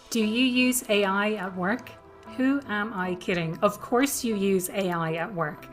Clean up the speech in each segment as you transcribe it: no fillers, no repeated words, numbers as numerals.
Do you use AI at work? Who am I kidding? Of course you use AI at work.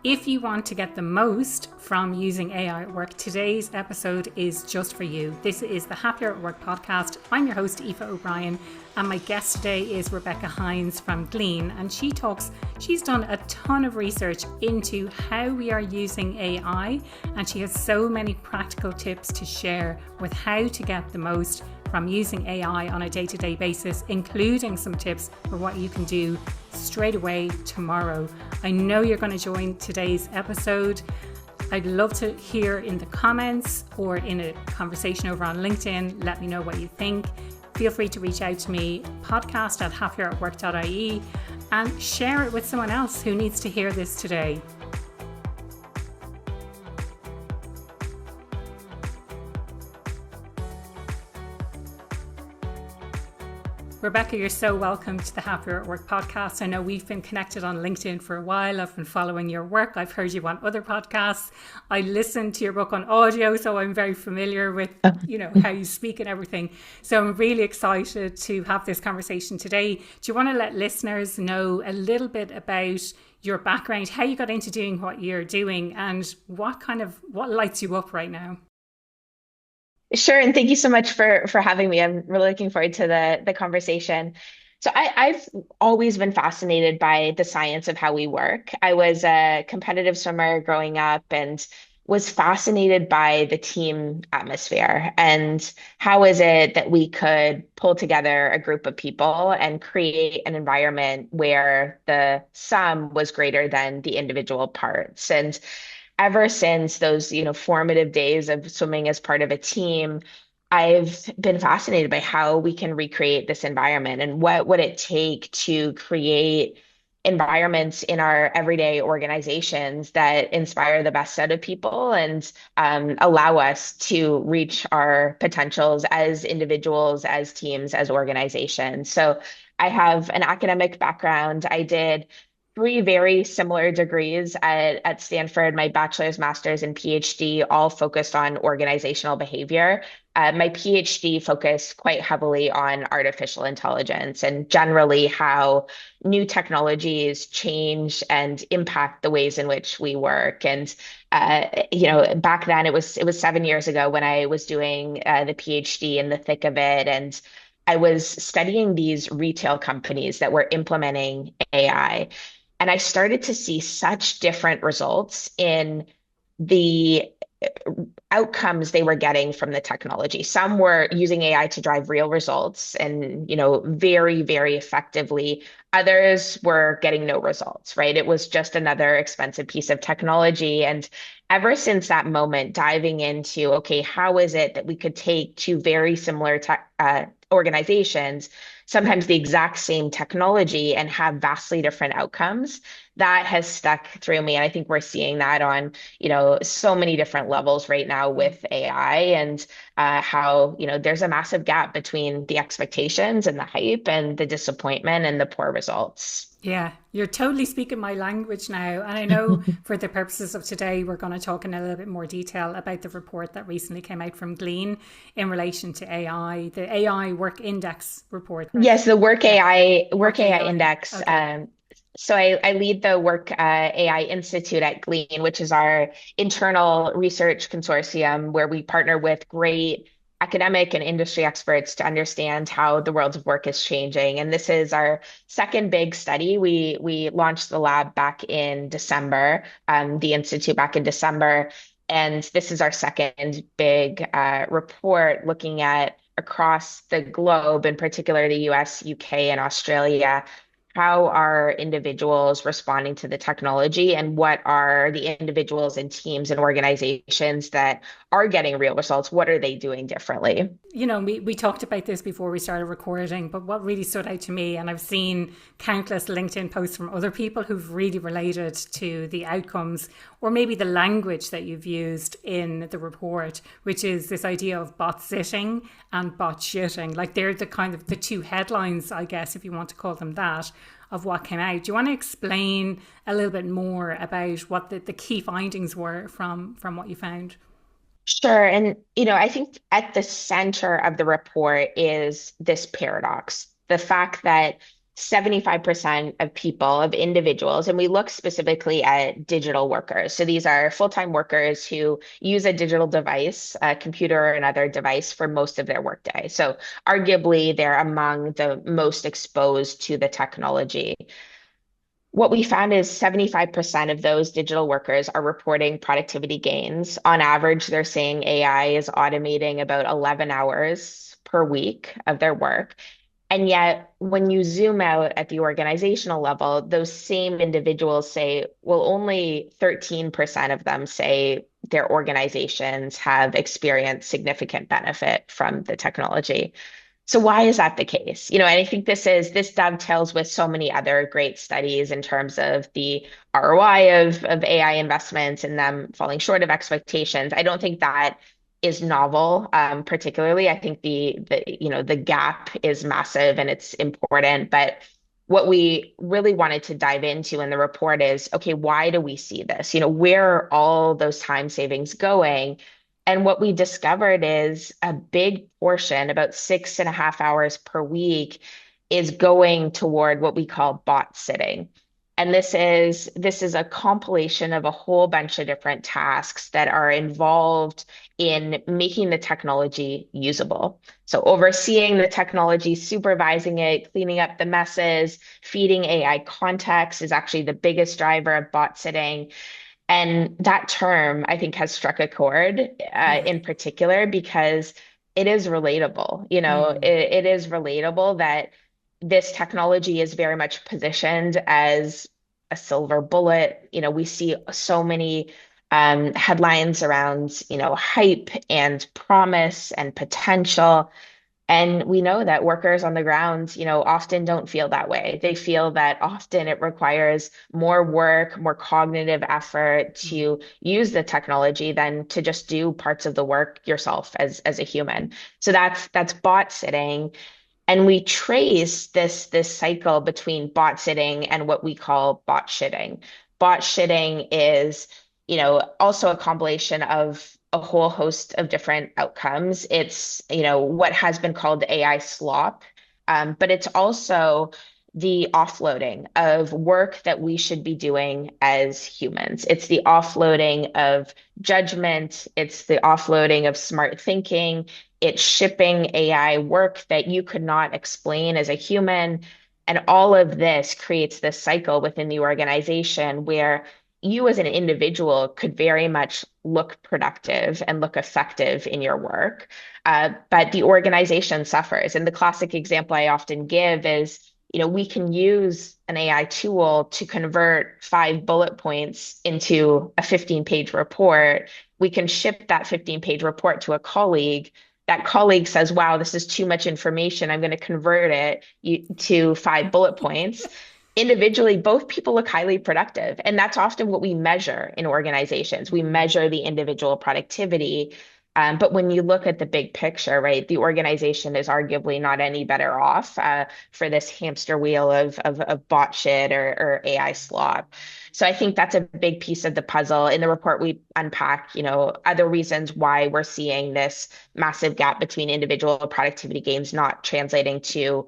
If you want to get the most from using AI at work, today's episode is just for you. This is the Happier at Work podcast. I'm your host, Aoife O'Brien, and my guest today is Rebecca Hinds from Glean. And she's done a ton of research into how we are using AI, and she has so many practical tips to share with how to get the most from using AI on a day-to-day basis, including some tips for what you can do straight away tomorrow. I know you're going to join today's episode. I'd love to hear in the comments or in a conversation over on LinkedIn. Let me know what you think. Feel free to reach out to me, podcast@happieratwork.ie, and share it with someone else who needs to hear this today. Rebecca, you're so welcome to the Happier at Work podcast. I know we've been connected on LinkedIn for a while. I've been following your work. I've heard you on other podcasts. I listened to your book on audio, so I'm very familiar with, how you speak and everything. So I'm really excited to have this conversation today. Do you want to let listeners know a little bit about your background, how you got into doing what you're doing, and what lights you up right now? Sure, and thank you so much for having me. I'm really looking forward to the conversation. So I've always been fascinated by the science of how we work. I was a competitive swimmer growing up and was fascinated by the team atmosphere and how is it that we could pull together a group of people and create an environment where the sum was greater than the individual parts. And ever since those, formative days of swimming as part of a team, I've been fascinated by how we can recreate this environment and what would it take to create environments in our everyday organizations that inspire the best set of people and allow us to reach our potentials as individuals, as teams, as organizations. So I have an academic background. I did three very similar degrees at Stanford, my bachelor's, master's, and PhD, all focused on organizational behavior. My PhD focused quite heavily on artificial intelligence and generally how new technologies change and impact the ways in which we work. And back then it was 7 years ago when I was doing the PhD in the thick of it, and I was studying these retail companies that were implementing AI. And I started to see such different results in the outcomes they were getting from the technology. Some were using AI to drive real results and, very, very effectively. Others were getting no results, right? It was just another expensive piece of technology. And ever since that moment, diving into, okay, how is it that we could take two very similar organizations, sometimes the exact same technology, and have vastly different outcomes? That has stuck through me. And I think we're seeing that on, so many different levels right now with AI and how, there's a massive gap between the expectations and the hype and the disappointment and the poor results. Yeah, you're totally speaking my language now. And I know for the purposes of today, we're going to talk in a little bit more detail about the report that recently came out from Glean in relation to AI, the AI Work Index report. Right? Yes, the Yeah, Work Work AI AI. Index. Okay. So I lead the Work AI Institute at Glean, which is our internal research consortium where we partner with great academic and industry experts to understand how the world of work is changing. And this is our second big study. We launched the lab back in December, the institute back in December, and this is our second big report looking at across the globe, in particular the US, UK, and Australia. How are individuals responding to the technology, and what are the individuals and teams and organizations that are getting real results? What are they doing differently? We talked about this before we started recording, but what really stood out to me, and I've seen countless LinkedIn posts from other people who've really related to the outcomes or maybe the language that you've used in the report, which is this idea of bot sitting and bot shitting. Like they're the kind of the two headlines, I guess, if you want to call them that, of what came out. Do you want to explain a little bit more about what the key findings were from what you found? Sure. And, I think at the center of the report is this paradox, the fact that 75% of people, of individuals, and we look specifically at digital workers. So these are full-time workers who use a digital device, a computer or another device for most of their workday. So arguably, they're among the most exposed to the technology. What we found is 75% of those digital workers are reporting productivity gains. On average, they're saying AI is automating about 11 hours per week of their work. And yet, when you zoom out at the organizational level, those same individuals say, well, only 13% of them say their organizations have experienced significant benefit from the technology. So why is that the case? And I think this dovetails with so many other great studies in terms of the ROI of AI investments and them falling short of expectations. I don't think that is novel, particularly. I think the gap is massive and it's important. But what we really wanted to dive into in the report is, okay, why do we see this? Where are all those time savings going? And what we discovered is a big portion, about 6.5 hours per week, is going toward what we call bot sitting. And this is a compilation of a whole bunch of different tasks that are involved in making the technology usable. So overseeing the technology, supervising it, cleaning up the messes, feeding AI context is actually the biggest driver of bot sitting. And that term, I think, has struck a chord Yeah. in particular because it is relatable. It is relatable that this technology is very much positioned as a silver bullet. We see so many headlines around, hype and promise and potential. And we know that workers on the ground, often don't feel that way. They feel that often it requires more work, more cognitive effort Mm. to use the technology than to just do parts of the work yourself as a human. So that's bot sitting. And we trace this cycle between bot sitting and what we call bot shitting. Bot shitting is, also a compilation of a whole host of different outcomes. It's, what has been called AI slop, but it's also the offloading of work that we should be doing as humans. It's the offloading of judgment. It's the offloading of smart thinking. It's shipping AI work that you could not explain as a human. And all of this creates this cycle within the organization where you as an individual could very much look productive and look effective in your work. But the organization suffers. And the classic example I often give is, we can use an AI tool to convert 5 bullet points into a 15-page report. We can ship that 15-page report to a colleague. That colleague says, wow, this is too much information. I'm going to convert it to 5 bullet points. Individually, both people look highly productive. And that's often what we measure in organizations. We Mm. measure the individual productivity. But when you look at the big picture, right, the organization is arguably not any better off for this hamster wheel of bot shit or AI slop. So I think that's a big piece of the puzzle. In the report, we unpack, other reasons why we're seeing this massive gap between individual productivity gains not translating to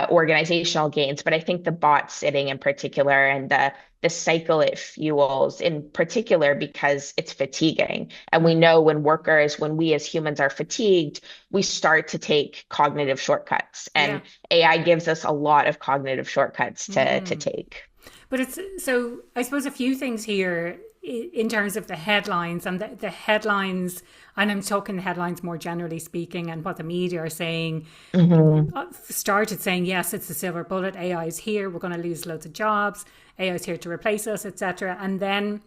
organizational gains. But I think the bot sitting in particular and the cycle it fuels in particular because it's fatiguing. And we Mm. know when we as humans are fatigued, we start to take cognitive shortcuts. Yeah. And AI gives us a lot of cognitive shortcuts to Mm. take. But it's so, I suppose, a few things here in terms of the headlines and the headlines, and I'm talking headlines more generally speaking, and what the media are saying. Mhm. Started saying, yes, it's the silver bullet, AI is here, we're going to lose loads of jobs, AI is here to replace us, etc. And then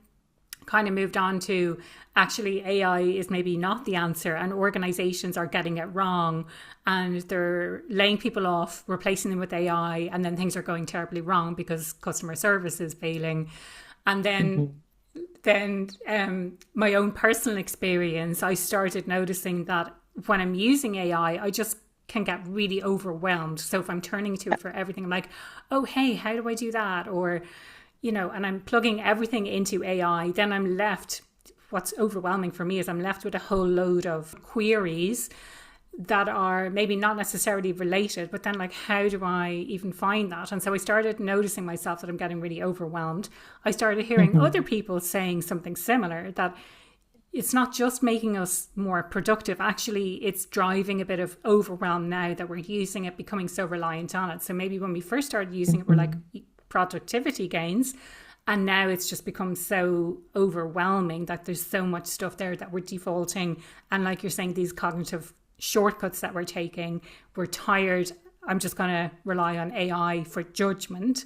kind of moved on to, actually, AI is maybe not the answer, and organizations are getting it wrong, and they're laying people off, replacing them with AI, and then things are going terribly wrong because customer service is failing. And then Mhm. my own personal experience, I started noticing that when I'm using AI, I just can get really overwhelmed. So if I'm turning to it for everything, I'm like, oh, hey, how do I do that? Or, and I'm plugging everything into AI, then I'm left what's overwhelming for me is I'm left with a whole load of queries that are maybe not necessarily related, but then like, how do I even find that? And so I started noticing myself that I'm getting really overwhelmed. I started hearing other people saying something similar, that it's not just making us more productive. Actually, it's driving a bit of overwhelm now that we're using it, becoming so reliant on it. So maybe when we first started using it, we're like productivity gains. And now it's just become so overwhelming that there's so much stuff there that we're defaulting. And like you're saying, these cognitive shortcuts that we're taking, we're tired. I'm just going to rely on AI for judgment.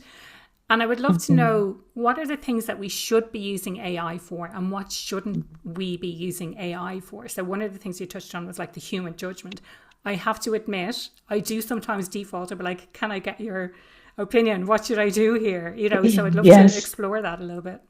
And I would love to know, what are the things that we should be using AI for and what shouldn't we be using AI for? So one of the things you touched on was like the human judgment. I have to admit, I do sometimes default to be like, can I get your opinion? What should I do here? So I'd love to explore that a little bit.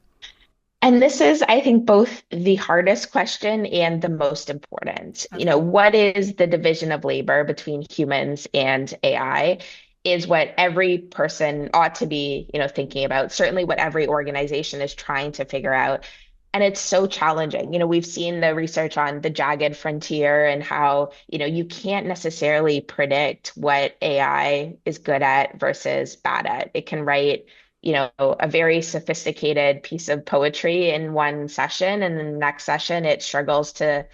And this is, I think, both the hardest question and the most important. Okay. What is the division of labor between humans and AI is what every person ought to be, thinking about. Certainly what every organization is trying to figure out. And it's so challenging. We've seen the research on the jagged frontier and how, you can't necessarily predict what AI is good at versus bad at. It can write a very sophisticated piece of poetry in one session, and then the next session it struggles to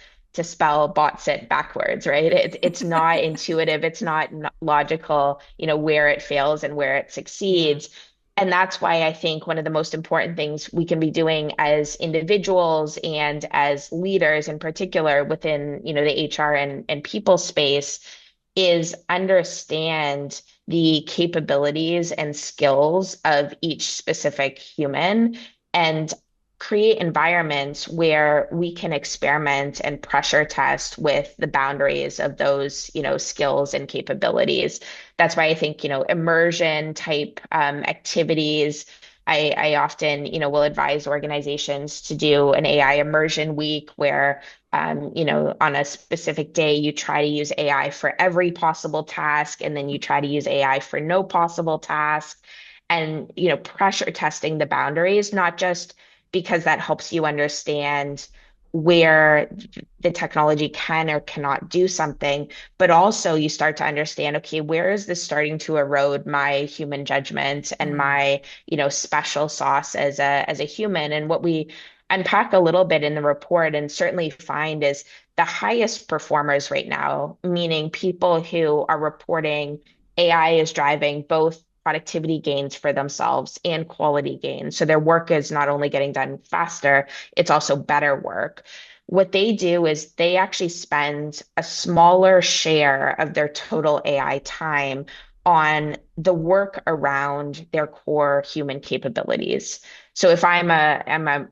spell bots it backwards, right? It's not intuitive, it's not logical, where it fails and where it succeeds. And that's why I think one of the most important things we can be doing as individuals and as leaders in particular within, the HR and people space is understand the capabilities and skills of each specific human and create environments where we can experiment and pressure test with the boundaries of those, skills and capabilities. That's why I think, immersion type activities. I often, will advise organizations to do an AI immersion week where on a specific day, you try to use AI for every possible task, and then you try to use AI for no possible task. And, pressure testing the boundaries, not just because that helps you understand where the technology can or cannot do something, but also you start to understand, okay, where is this starting to erode my human judgment and my, special sauce as a human? And what we unpack a little bit in the report and certainly find is the highest performers right now, meaning people who are reporting AI is driving both productivity gains for themselves and quality gains. So their work is not only getting done faster, it's also better work. What they do is they actually spend a smaller share of their total AI time on the work around their core human capabilities. So if I'm a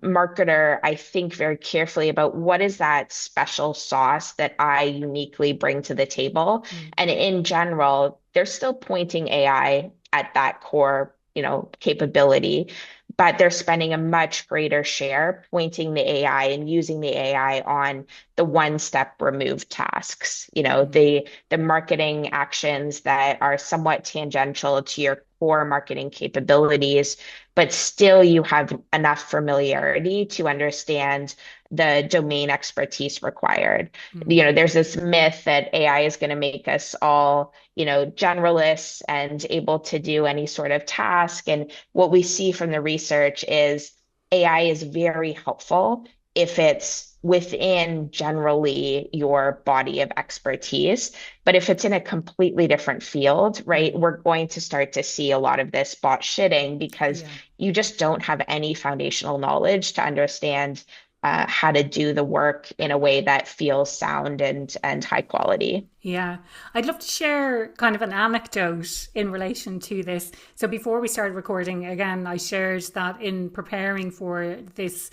marketer, I think very carefully about what is that special sauce that I uniquely bring to the table. And in general, they're still pointing AI at that core, capability, but they're spending a much greater share pointing the AI and using the AI on the one step removed tasks, the marketing actions that are somewhat tangential to your core marketing capabilities, but still you have enough familiarity to understand the domain expertise required. There's this myth that AI is going to make us all, generalists and able to do any sort of task. And what we see from the research is AI is very helpful if it's within generally your body of expertise. But if it's in a completely different field, right, we're going to start to see a lot of this bot shitting because you just don't have any foundational knowledge to understand how to do the work in a way that feels sound and high quality. Yeah, I'd love to share kind of an anecdote in relation to this. So before we started recording, again, I shared that in preparing for this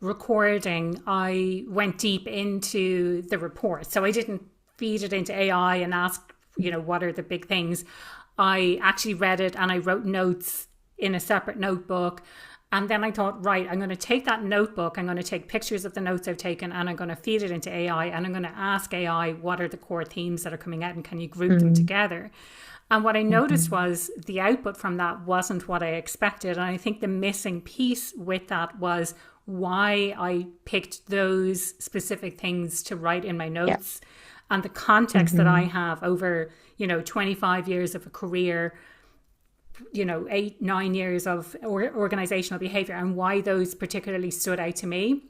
recording, I went deep into the report. So I didn't feed it into AI and ask, what are the big things. I actually read it and I wrote notes in a separate notebook. And then I thought, right, I'm going to take that notebook, I'm going to take pictures of the notes I've taken, and I'm going to feed it into AI, and I'm going to ask AI, what are the core themes that are coming out, and can you group them together? And what I noticed was the output from that wasn't what I expected. And I think the missing piece with that was why I picked those specific things to write in my Yeah. notes and the context that I Hmm. have over, 25 years of a career, 8, 9 years of organizational behavior, and why those particularly stood out to me.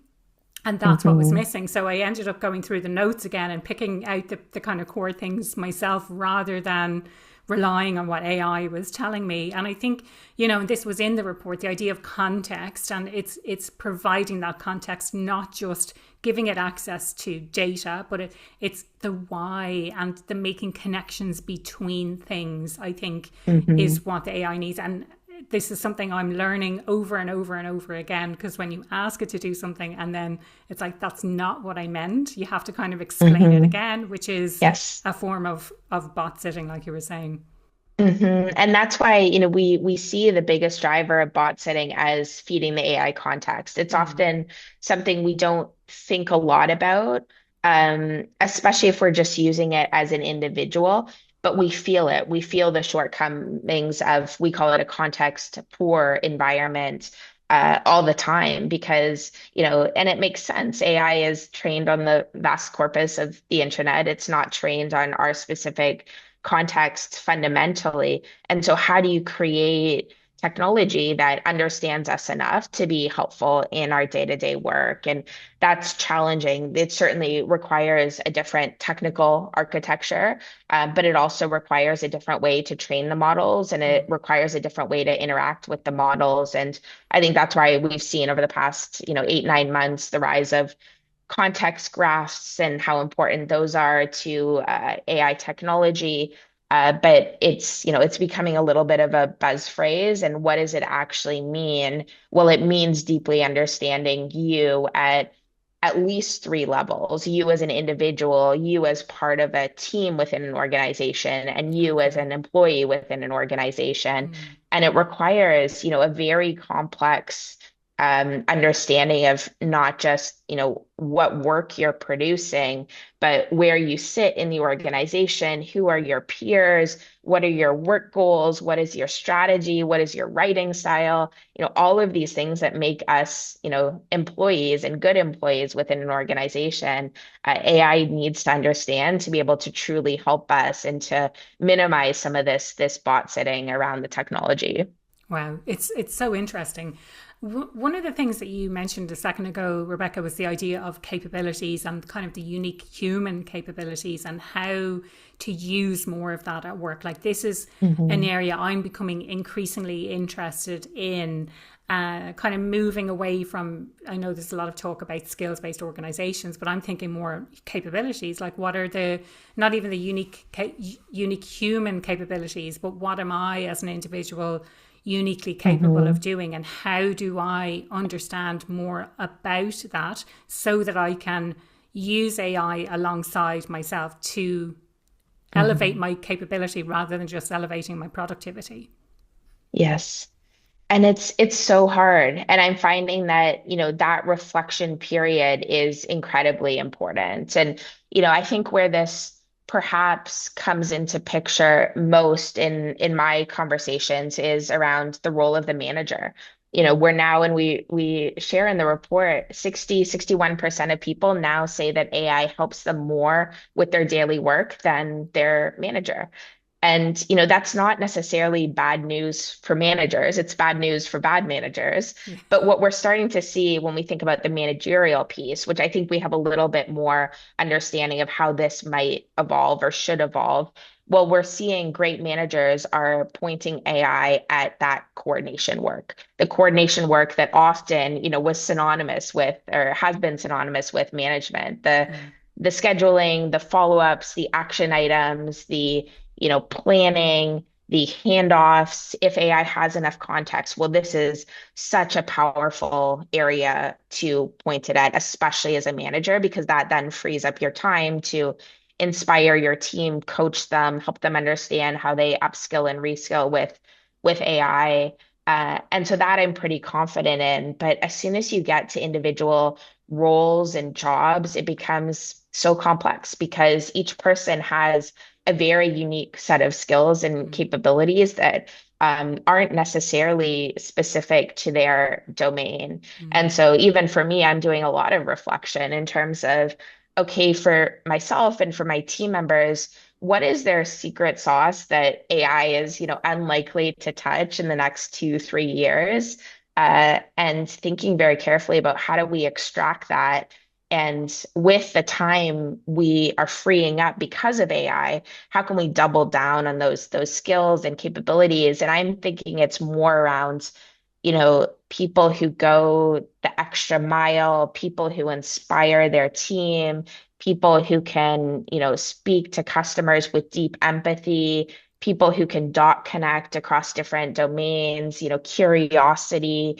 And that's what was Hmm. missing. So I ended up going through the notes again and picking out the kind of core things myself rather than relying on what AI was telling me. And I think, and this was in the report, the idea of context, and it's providing that context, not just giving it access to data, but it's the why and the making connections between things, I think, Hmm. is what the AI needs. And this is something I'm learning over and over and over again, because when you ask it to do something and then it's like, that's not what I meant, you have to kind of explain it Hmm. again, which is Yes. a form of bot sitting, like you were saying. And that's why, we see the biggest driver of bot setting as feeding the AI context. It's Mm, often something we don't think a lot about, especially if we're just using it as an individual, but we feel it. We feel the shortcomings of, we call it a context poor environment, all the time because, and it makes sense. AI is trained on the vast corpus of the internet. It's not trained on our specific context fundamentally. And so, how do you create technology that understands us enough to be helpful in our day-to-day work? And that's challenging. It certainly requires a different technical architecture, but it also requires a different way to train the models, and it mm, requires a different way to interact with the models. And I think that's why we've seen over the past, 8, 9 months, the rise of context graphs and how important those are to AI technology. But it's becoming a little bit of a buzz phrase. And what does it actually mean? Well, it means deeply understanding you at least three levels: you as an individual, you as part of a team within an organization, and you as okay. an employee within an organization. Mm, And it requires, a very complex understanding of not just, what work you're producing, but where you sit in the organization, who are your peers, what are your work goals, what is your strategy, what is your writing style, all of these things that make us, employees and good employees within an organization. AI needs to understand to be able to truly help us and to minimize some of this bot sitting around the technology. wow, it's so interesting. One of the things that you mentioned a second ago, Rebecca, was the idea of capabilities and kind of the unique human capabilities and how to use more of that at work. Like, this is an Hmm. area I'm becoming increasingly interested in, kind of moving away from. I know there's a lot of talk about skills based organizations, but I'm thinking more capabilities. Like, what are the, not even the unique human capabilities, but what am I as an individual uniquely capable of Hmm. doing, and how do I understand more about that so that I can use AI alongside myself to elevate Hmm. my capability rather than just elevating my productivity. Yes. And it's so hard. And I'm finding that, that reflection period is incredibly important. And, I think where this perhaps comes into picture most in my conversations is around the role of the manager. We're now, and we share in the report, 61% of people now say that AI helps them more with their daily work than their manager. And, that's not necessarily bad news for managers. It's bad news for bad managers. Yeah. But what we're starting to see when we think about the managerial piece, which I think we have a little bit more understanding of how this might evolve or should evolve, well, we're seeing great managers are pointing AI at that coordination work, the coordination work that often, was synonymous with, or has been synonymous with, management, Mm, the scheduling, the follow-ups, the action items, the planning, the handoffs. If AI has enough context, well, this is such a powerful area to point it at, especially as a manager, because that then frees up your time to inspire your team, coach them, help them understand how they upskill and reskill with AI. And so that I'm pretty confident in. But as soon as you get to individual roles and jobs, it becomes so complex because each person has a very unique set of skills and Mm, capabilities that aren't necessarily specific to their domain. And mm, so, even for me, I'm doing a lot of reflection in terms of, okay, for myself and for my team members, what is their secret sauce that AI is, unlikely to touch in the next 2, 3 years? And thinking very carefully about how do we extract that. And with the time we are freeing up because of AI, how can we double down on those skills and capabilities? And I'm thinking it's more around, people who go the extra mile, people who inspire their team, people who can, speak to customers with deep empathy, people who can dot connect across different domains, curiosity.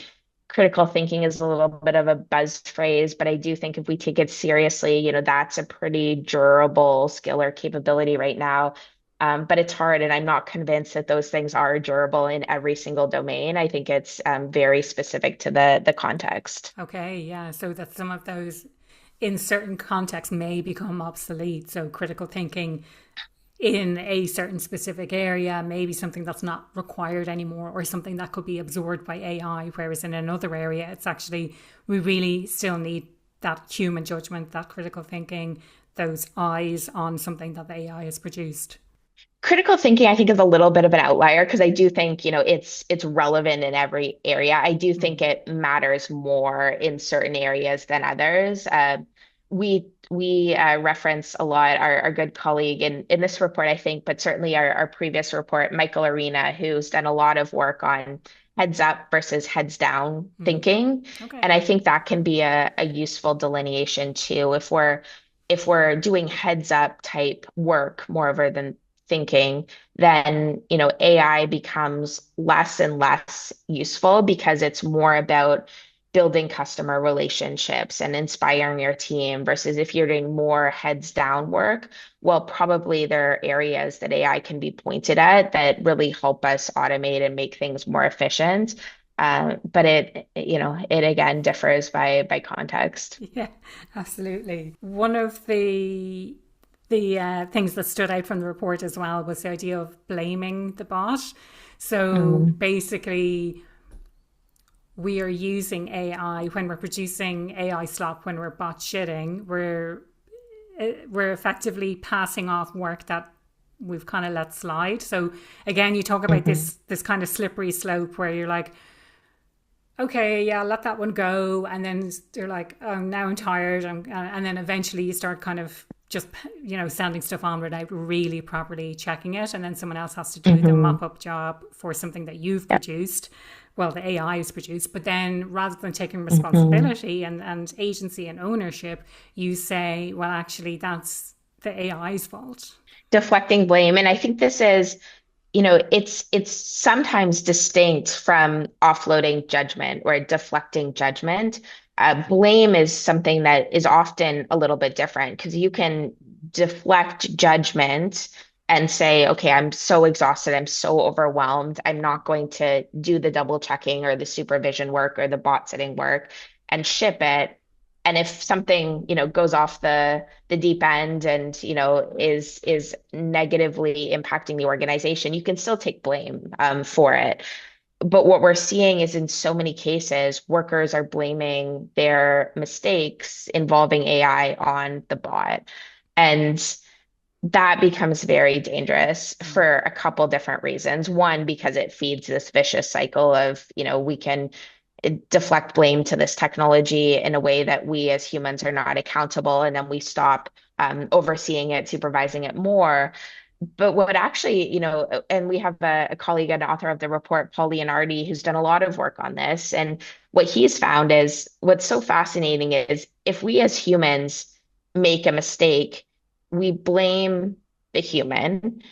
Critical thinking is a little bit of a buzz phrase, but I do think if we take it seriously, that's a pretty durable skill or capability right now. But it's hard, and I'm not convinced that those things are durable in every single domain. I think it's very specific to the context. okay, yeah. So that some of those in certain contexts may become obsolete. So critical thinking in a certain specific area, maybe something that's not required anymore or something that could be absorbed by AI, whereas in another area, it's actually, we really still need that human judgment, that critical thinking, those eyes on something that the AI has produced. Critical thinking, I think, is a little bit of an outlier because I do think, it's relevant in every area. I do think Mm, it matters more in certain areas than others. We reference a lot our good colleague in this report, I think, but certainly our previous report, Michael Arena, who's done a lot of work on heads up versus heads down mm, thinking. And okay. I think that can be a useful delineation too. If we're doing heads up type work more over than thinking, then AI becomes less and less useful because it's more about building customer relationships and inspiring your team versus if you're doing more heads down work, well, probably there are areas that AI can be pointed at that really help us automate and make things more efficient. But it again differs by context. Yeah, absolutely. One of the things that stood out from the report as well was the idea of blaming the bot. So Mm, basically, we are using AI when we're producing AI slop, when we're bot shitting, we're effectively passing off work that we've kind of let slide. So again, you talk about mhm, this kind of slippery slope where you're like, okay, yeah, let that one go, and then you're like, oh, now I'm tired, and then eventually you start kind of just sending stuff on without really properly checking it, and then someone else has to do the mhm. mop up job for something that you've Yeah. produced, well, the AI has produced. But then rather than taking Mhm. responsibility and agency and ownership, you say, well, actually, that's the AI's fault. Deflecting blame. And I think this is, it's sometimes distinct from offloading judgment or deflecting judgment. Blame is something that is often a little bit different because you can deflect judgment and say, okay, I'm so exhausted, I'm so overwhelmed, I'm not going to do the double checking or the supervision work or the bot sitting work and ship it. And if something, goes off the deep end and is negatively impacting the organization, you can still take blame for it. But what we're seeing is in so many cases, workers are blaming their mistakes involving AI on the bot. And that becomes very dangerous Mm, for a couple different reasons. One, because it feeds this vicious cycle of, we can deflect blame to this technology in a way that we as humans are not accountable, and then we stop overseeing it, supervising it more. But what actually, and we have a colleague and author of the report, Paul Leonardi, who's done a lot of work on this. And what he's found is what's so fascinating is if we as humans make a mistake, we blame the human.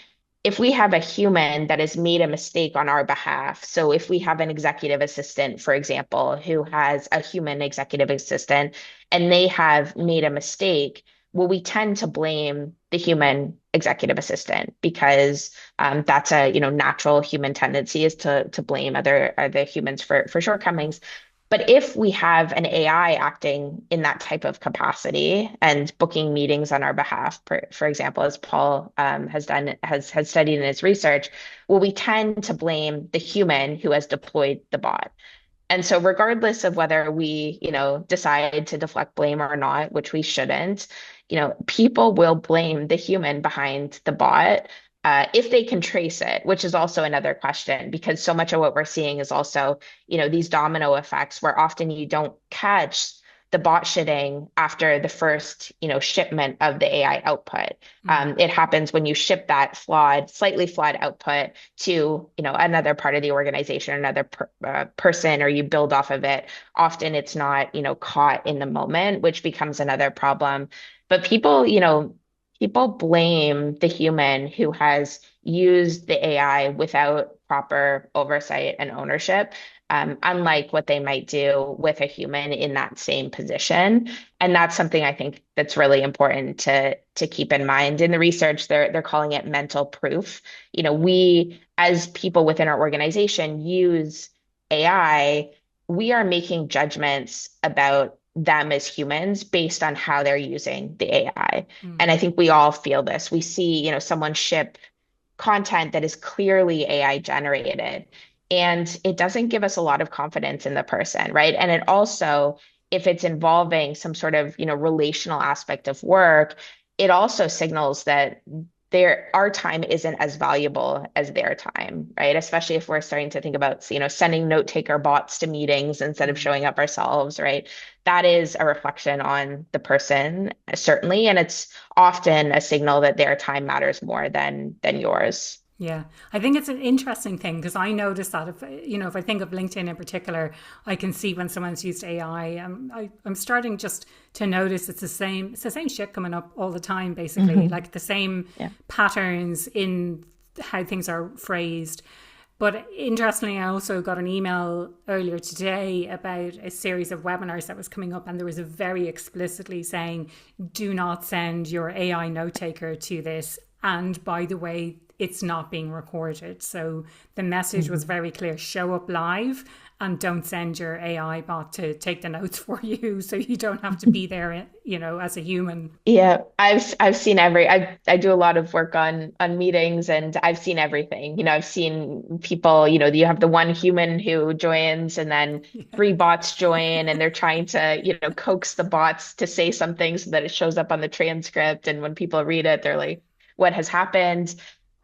If we have a human that has made a mistake on our behalf, so if we have an executive assistant, for example, who has a human executive assistant and they have made a mistake, well, we tend to blame the human executive assistant because that's a natural human tendency is to blame other humans for shortcomings. But if we have an AI acting in that type of capacity and booking meetings on our behalf, for example, as Paul has studied in his research, well, we tend to blame the human who has deployed the bot. And so regardless of whether we, decide to deflect blame or not, which we shouldn't, people will blame the human behind the bot, if they can trace it, which is also another question, because so much of what we're seeing is also, these domino effects where often you don't catch the bot shitting after the first, shipment of the AI output. Mm. It happens when you ship that slightly flawed output to, another part of the organization, another person, or you build off of it. Often it's not, caught in the moment, which becomes another problem. But people blame the human who has used the AI without proper oversight and ownership, unlike what they might do with a human in that same position. And that's something I think that's really important to keep in mind. In the research, they're calling it mental proof. We as people within our organization use AI, we are making judgments about them as humans based on how they're using the AI. And Mm. I think we all feel this. We see, someone ship content that is clearly AI generated, and it doesn't give us a lot of confidence in the person, right? And it also, if it's involving some sort of, relational aspect of work, it also signals that our time isn't as valuable as their time, right? Especially if we're starting to think about, sending note taker bots to meetings instead of Mm. showing up ourselves, right? That is a reflection on the person, certainly, and it's often a signal that their time matters more than yours. Yeah, I think it's an interesting thing because I notice that if I think of LinkedIn in particular, I can see when someone's used AI. I'm starting just to notice it's the same shit coming up all the time, basically, Hmm. like the same Yeah. patterns in how things are phrased. But interestingly, I also got an email earlier today about a series of webinars that was coming up, and there was a very explicitly saying, "Do not send your AI note taker to this." And by the way, it's not being recorded. So the message was Mhm. very clear: show up live and don't send your AI bot to take the notes for you, so you don't have to be there, as a human. Yeah, I've seen I do a lot of work on meetings, and I've seen everything. I've seen people, you have the one human who joins and then Yeah. three bots join, and they're trying to, coax the bots to say something so that it shows up on the transcript, and when people read it, they're like, what has happened?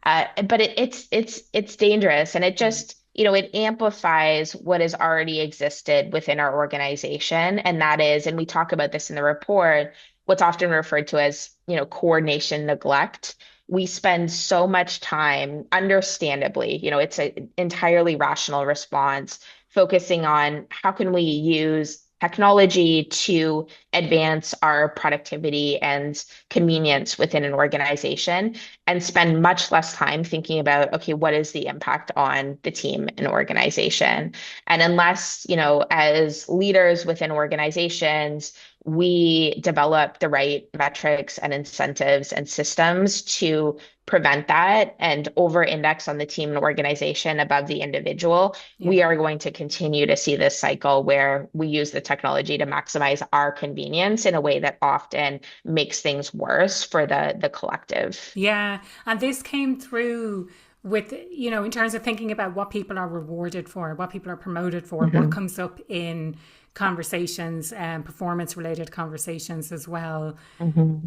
But it's dangerous, and it just, it amplifies what has already existed within our organization, and that is, and we talk about this in the report, what's often referred to as, coordination neglect. We spend so much time, understandably, it's an entirely rational response, focusing on how can we use technology to advance our productivity and convenience within an organization, and spend much less time thinking about, okay, what is the impact on the team and organization? And unless, as leaders within organizations, we develop the right metrics and incentives and systems to prevent that and over index on the team and organization above the individual, Yeah. we are going to continue to see this cycle where we use the technology to maximize our convenience in a way that often makes things worse for the collective. Yeah, and this came through with, in terms of thinking about what people are rewarded for, what people are promoted for, what Hmm. comes up in conversations and performance related conversations as well. Hmm.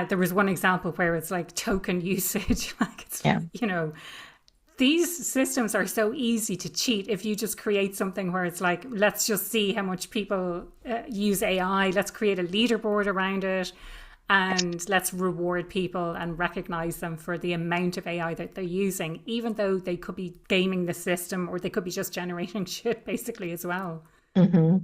There was one example where it's like token usage, like Yeah. these systems are so easy to cheat if you just create something where it's like, let's just see how much people use AI, let's create a leaderboard around it, and let's reward people and recognize them for the amount of AI that they're using, even though they could be gaming the system or they could be just generating shit basically as well. Hmm.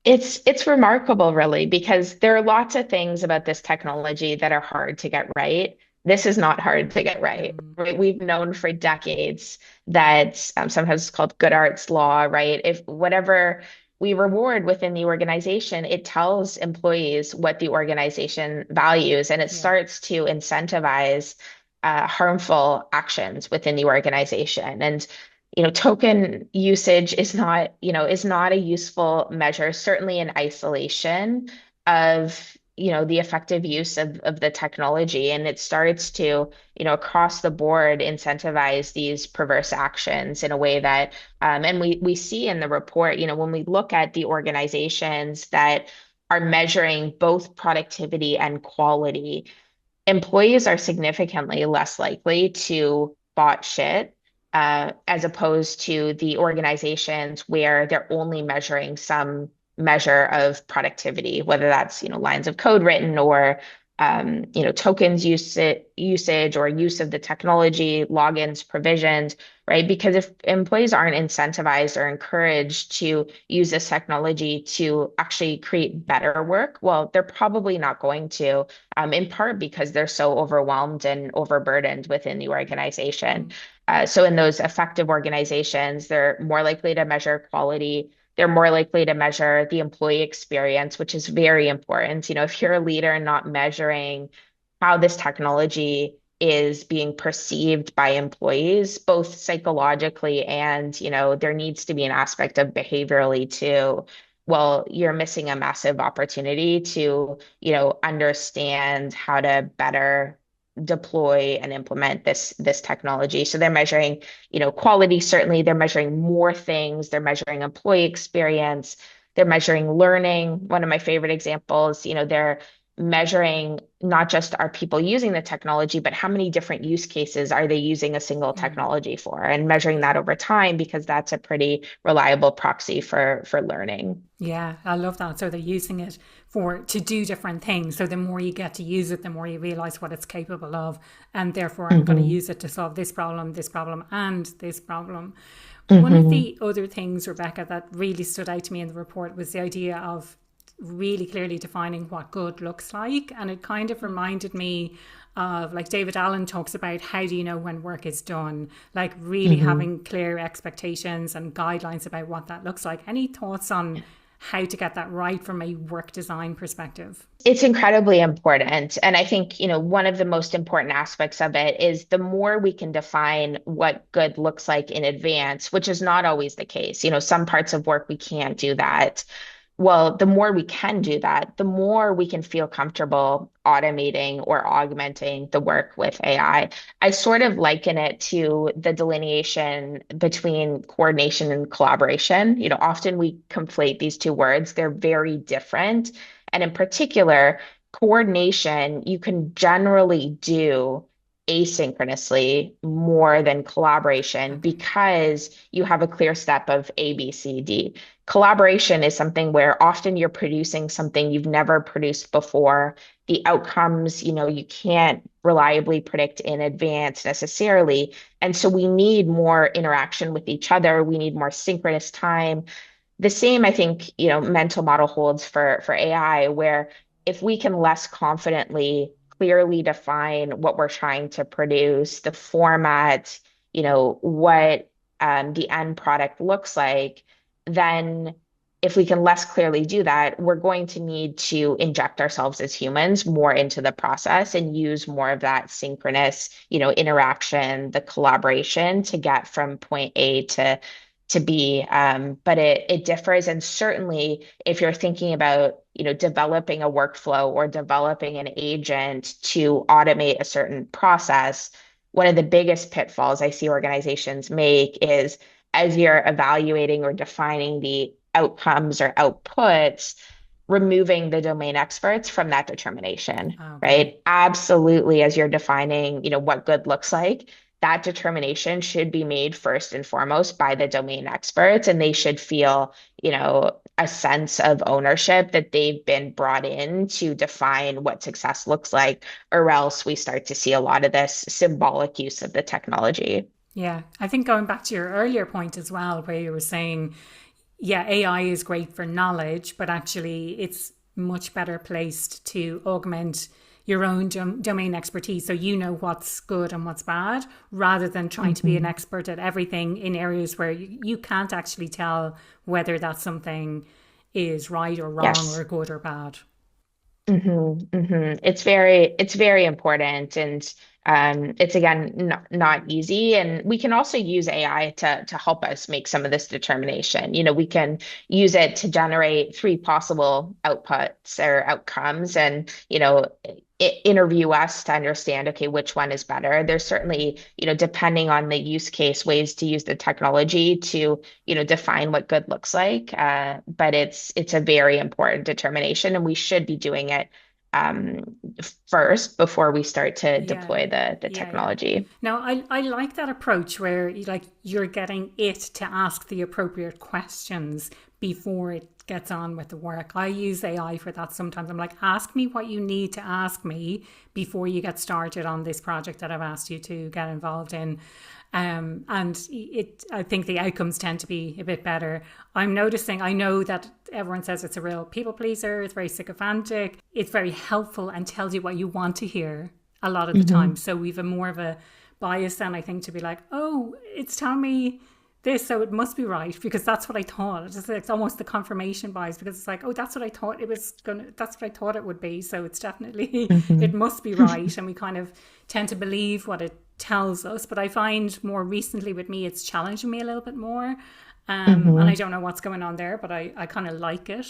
It's remarkable, really, because there are lots of things about this technology that are hard to get right. This is not hard to get right, Mm, right? We've known for decades that, sometimes it's called good arts law, right? If whatever we reward within the organization, it tells employees what the organization values, and it yeah. starts to incentivize harmful actions within the organization. And token usage is not a useful measure, certainly in isolation of, the effective use of the technology. And it starts to, across the board incentivize these perverse actions in a way that, and we see in the report, when we look at the organizations that are measuring both productivity and quality, employees are significantly less likely to bot shit, as opposed to the organizations where they're only measuring some measure of productivity, whether that's, lines of code written or, tokens usage or use of the technology, logins, provisions, right? Because if employees aren't incentivized or encouraged to use this technology to actually create better work, well, they're probably not going to, in part because they're so overwhelmed and overburdened within the organization. Mm. So, in those effective organizations, they're more likely to measure quality. They're more likely to measure the employee experience, which is very important. If you're a leader and not measuring how this technology is being perceived by employees, both psychologically and, there needs to be an aspect of behaviorally too. Well, you're missing a massive opportunity to, understand how to better deploy and implement this technology. So they're measuring, quality, certainly they're measuring more things, they're measuring employee experience, they're measuring learning. One of my favorite examples, they're measuring not just are people using the technology, but how many different use cases are they using a single Mm. technology for, and measuring that over time because that's a pretty reliable proxy for learning. Yeah, I love that. So they're using it for to do different things. So the more you get to use it, the more you realize what it's capable of, and therefore I'm going to Hmm. use it to solve this problem, and this problem. One of Hmm. the other things, Rebecca, that really stood out to me in the report was the idea of really clearly defining what good looks like. And it kind of reminded me of, like, David Allen talks about, how do you know when work is done? Like, really Hmm. having clear expectations and guidelines about what that looks like. Any thoughts on how to get that right from a work design perspective? It's incredibly important. And I think, one of the most important aspects of it is the more we can define what good looks like in advance, which is not always the case. Some parts of work we can't do that. Well, the more we can do that, the more we can feel comfortable automating or augmenting the work with AI. I sort of liken it to the delineation between coordination and collaboration. Often we conflate these two words, they're very different. And in particular, coordination, you can generally do asynchronously more than collaboration Okay. because you have a clear step of A, B, C, D. Collaboration is something where often you're producing something you've never produced before. The outcomes, you can't reliably predict in advance necessarily. And so we need more interaction with each other. We need more synchronous time. The same, I think, mental model holds for AI, where if we can less confidently, clearly define what we're trying to produce, the format, what the end product looks like, then if we can less clearly do that, we're going to need to inject ourselves as humans more into the process and use more of that synchronous, interaction, the collaboration to get from point A to B. But it differs. And certainly if you're thinking about, developing a workflow or developing an agent to automate a certain process, one of the biggest pitfalls I see organizations make is as you're evaluating or defining the outcomes or outputs, removing the domain experts from that determination, Okay. right? Absolutely, as you're defining, what good looks like, that determination should be made first and foremost by the domain experts, and they should feel, a sense of ownership that they've been brought in to define what success looks like, or else we start to see a lot of this symbolic use of the technology. Yeah. I think going back to your earlier point as well, where you were saying, yeah, AI is great for knowledge, but actually it's much better placed to augment your own domain expertise, so you know what's good and what's bad, rather than trying to be an Mhm. expert at everything in areas where you can't actually tell whether that something is right or wrong or Yes. good or bad. It's very important. And It's again not easy, and we can also use AI to help us make some of this determination. We can use it to generate three possible outputs or outcomes, and interview us to understand, okay, which one is better. There's certainly, depending on the use case, ways to use the technology to, define what good looks like. But it's a very important determination, and we should be doing it um, first before we start to Yeah. deploy the Yeah, yeah. technology. No, I like that approach where you're getting it to ask the appropriate questions before it gets on with the work. I use AI for that sometimes. I'm like, ask me what you need to ask me before you get started on this project that I've asked you to get involved in. And I think the outcomes tend to be a bit better. I'm noticing, I know that everyone says it's a real people pleaser, it's very sycophantic, it's very helpful and tells you what you want to hear a lot of the time. Hmm. So we've a more of a bias then, I think, to be like, oh, it's telling me this, so it must be right because that's what I thought. It's almost the confirmation bias because it's like, oh, that's what I thought it was gonna. That's what I thought it would be. So it's definitely Hmm. it must be right, and we kind of tend to believe what it tells us. But I find more recently with me, it's challenging me a little bit more, and I Hmm. don't know what's going on there, but I kind of like it.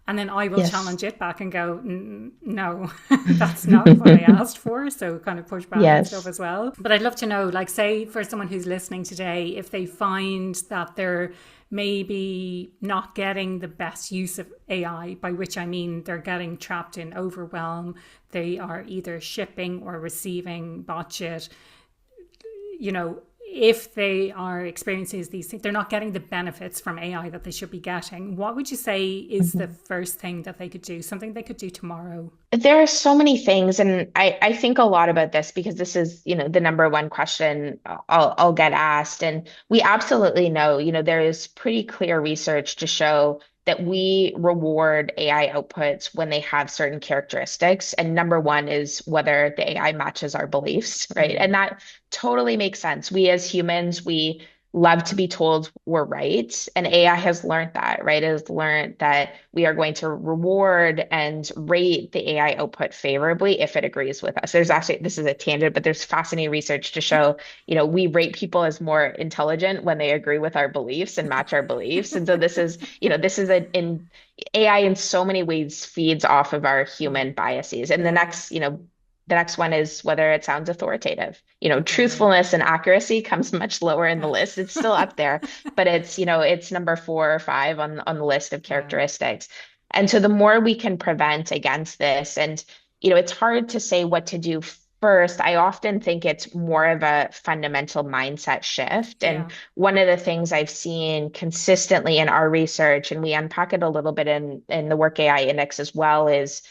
And then I will Yes. challenge it back and go, no, that's not what I asked for. So kind of push back and stuff Yes. as well. But I'd love to know, like, say for someone who's listening today, if they find that they're maybe not getting the best use of AI, by which I mean they're getting trapped in overwhelm, they are either shipping or receiving bot shit, if they are experiencing these things, they're not getting the benefits from AI that they should be getting. What would you say is the Mhm. first thing that they could do? Something they could do tomorrow? There are so many things, and I think a lot about this because this is, the number one question I'll get asked. And we absolutely know, there is pretty clear research to show that we reward AI outputs when they have certain characteristics. And number one is whether the AI matches our beliefs, right? Mm. And that totally makes sense. We as humans, we love to be told we're right. And AI has learned that, right? It has learned that we are going to reward and rate the AI output favorably if it agrees with us. There's actually, this is a tangent, but there's fascinating research to show, we rate people as more intelligent when they agree with our beliefs and match our beliefs. And so this is in AI in so many ways feeds off of our Mm. human biases. And Yeah. the next one is whether it sounds authoritative. Okay. Yeah. Truthfulness and accuracy comes much lower in the list. It's still up there, but it's number 4 or 5 on the list of Yeah. characteristics. And so the more we can prevent against this, and it's hard to say what to do first. I often think it's more of a fundamental mindset shift. And Yeah. one of the things I've seen consistently in our research, and we unpack it a little bit in the Work AI Index as well, is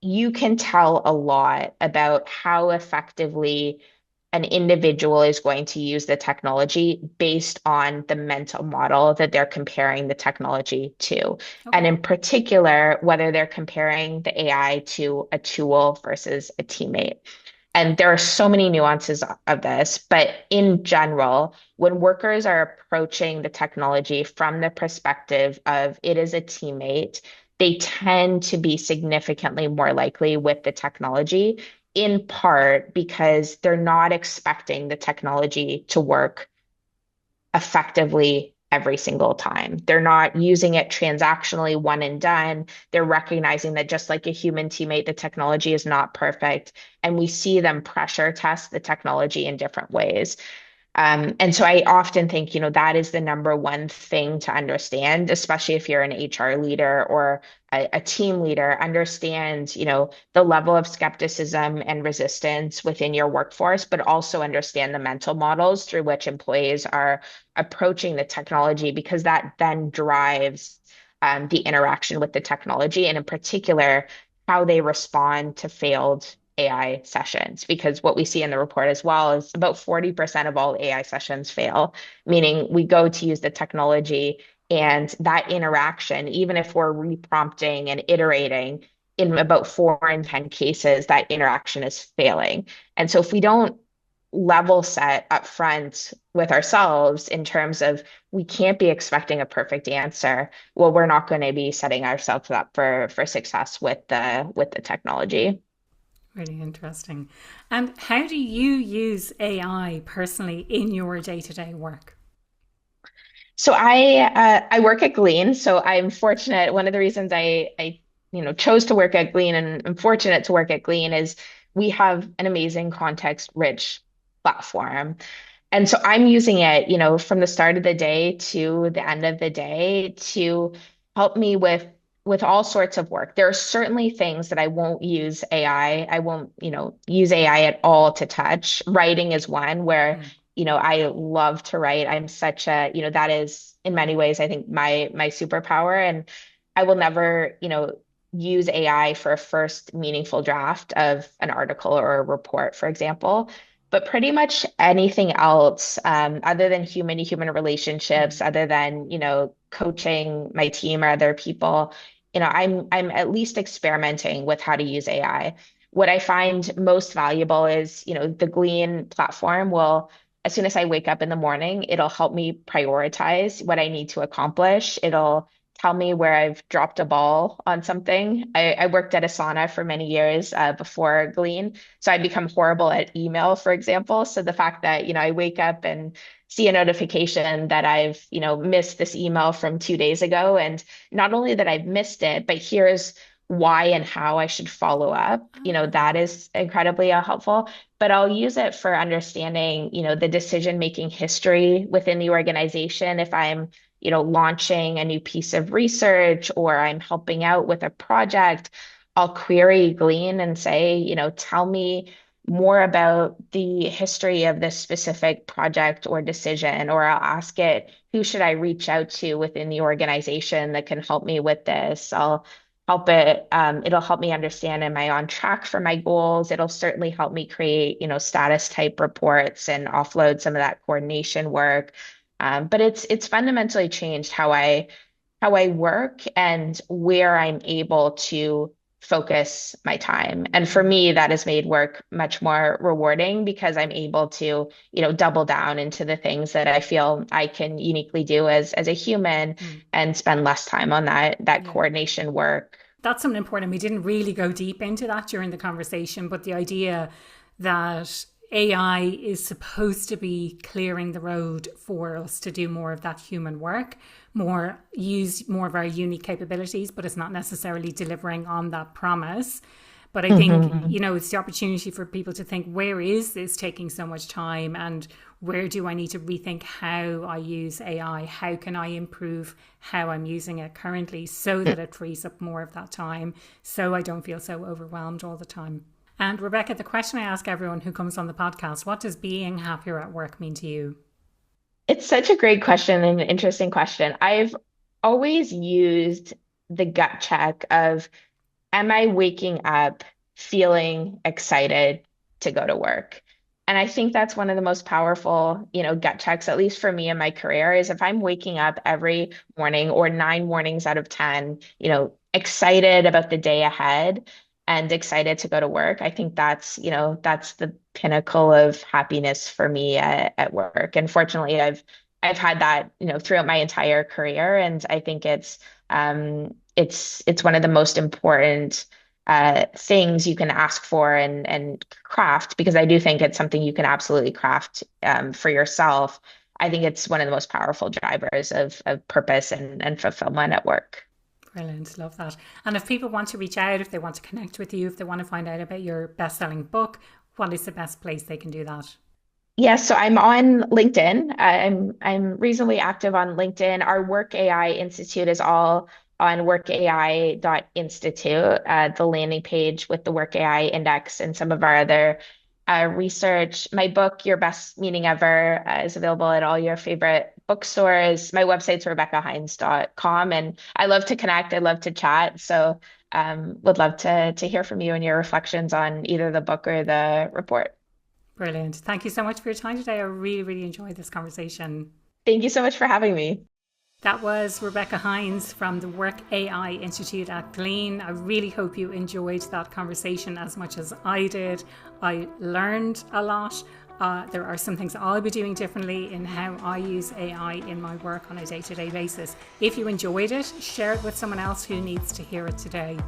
you can tell a lot about how effectively an individual is going to use the technology based on the mental model that they're comparing the technology to. And Okay. in particular, whether they're comparing the AI to a tool versus a teammate. And there are so many nuances of this, but in general, when workers are approaching the technology from the perspective of it is a teammate, they tend to be significantly more likely with the technology, in part because they're not expecting the technology to work effectively every single time. They're not using it transactionally, one and done. They're recognizing that just like a human teammate, the technology is not perfect. And we see them pressure test the technology in different ways. And so I often think, that is the number one thing to understand, especially if you're an HR leader or a team leader, understand, the level of skepticism and resistance within your workforce, but also understand the mental models through which employees are approaching the technology, because that then drives the interaction with the technology, and in particular, how they respond to failed AI sessions, because what we see in the report as well is about 40% of all AI sessions fail, meaning we go to use the technology and that interaction, even if we're reprompting and iterating, in about 4 in 10 cases, that interaction is failing. And so if we don't level set up front with ourselves in terms of we can't be expecting a perfect answer, well, we're not going to be setting ourselves up for success with the technology. Really interesting. And how do you use AI personally in your day-to-day work? So I work at Glean, so I'm fortunate. One of the reasons I chose to work at Glean and I'm fortunate to work at Glean is we have an amazing context-rich platform. And so I'm using it, from the start of the day to the end of the day to help me with all sorts of work. There are certainly things that I won't use AI. I won't, use AI at all to touch. Writing is one where, Mm. I love to write. I'm such a, that is in many ways, I think my superpower. And I will never, use AI for a first meaningful draft of an article or a report, for example. But pretty much anything else, other than human to human relationships, Mm. other than, coaching my team or other people, I'm at least experimenting with how to use AI. What I find most valuable is, the Glean platform will, as soon as I wake up in the morning, it'll help me prioritize what I need to accomplish. It'll tell me where I've dropped a ball on something. I worked at Asana for many years before Glean, so I'd become horrible at email, for example. So the fact that, I wake up and see a notification that I've, missed this email from 2 days ago, and not only that I've missed it, but here's why and how I should follow up, Ah. that is incredibly helpful. But I'll use it for understanding, the decision-making history within the organization. If I'm launching a new piece of research or I'm helping out with a project, I'll query Glean and say, tell me more about the history of this specific project or decision, or I'll ask it, who should I reach out to within the organization that can help me with this? I'll help it, it'll help me understand, am I on track for my goals? It'll certainly help me create, status type reports and offload some of that coordination work. But it's fundamentally changed how I work and where I'm able to focus my time. And for Mm. me, that has made work much more rewarding because I'm able to, double down into the things that I feel I can uniquely do as a human Mm. and spend less time on that Yeah. coordination work. That's something important. We didn't really go deep into that during the conversation, but the idea that AI is supposed to be clearing the road for us to do more of that human work, more use more of our unique capabilities, but it's not necessarily delivering on that promise. But I think, Mhm. it's the opportunity for people to think, where is this taking so much time? And where do I need to rethink how I use AI? How can I improve how I'm using it currently so that it frees up more of that time so I don't feel so overwhelmed all the time? And Rebecca, the question I ask everyone who comes on the podcast, what does being happier at work mean to you? It's such a great question and an interesting question. I've always used the gut check of, am I waking up feeling excited to go to work? And I think that's one of the most powerful, gut checks, at least for me in my career, is if I'm waking up every morning or 9 mornings out of 10, excited about the day ahead and excited to go to work. I think that's the pinnacle of happiness for me at work. And fortunately, I've had that, throughout my entire career. And I think it's one of the most important things you can ask for and craft, because I do think it's something you can absolutely craft for yourself. I think it's one of the most powerful drivers of purpose and fulfillment at work. Brilliant, love that. And if people want to reach out, if they want to connect with you, if they want to find out about your best-selling book, what is the best place they can do that? Yes, so I'm on LinkedIn. I'm reasonably active on LinkedIn. Our Work AI Institute is all on workai.institute, the landing page with the Work AI index and some of our other research. My book, Your Best Meeting Ever, is available at all your favorite bookstores. My website's rebeccahinds.com, and I love to connect. I love to chat. So would love to hear from you and your reflections on either the book or the report. Brilliant. Thank you so much for your time today. I really, really enjoyed this conversation. Thank you so much for having me. That was Rebecca Hinds from the Work AI Institute at Glean. I really hope you enjoyed that conversation as much as I did. I learned a lot. There are some things I'll be doing differently in how I use AI in my work on a day-to-day basis. If you enjoyed it, share it with someone else who needs to hear it today.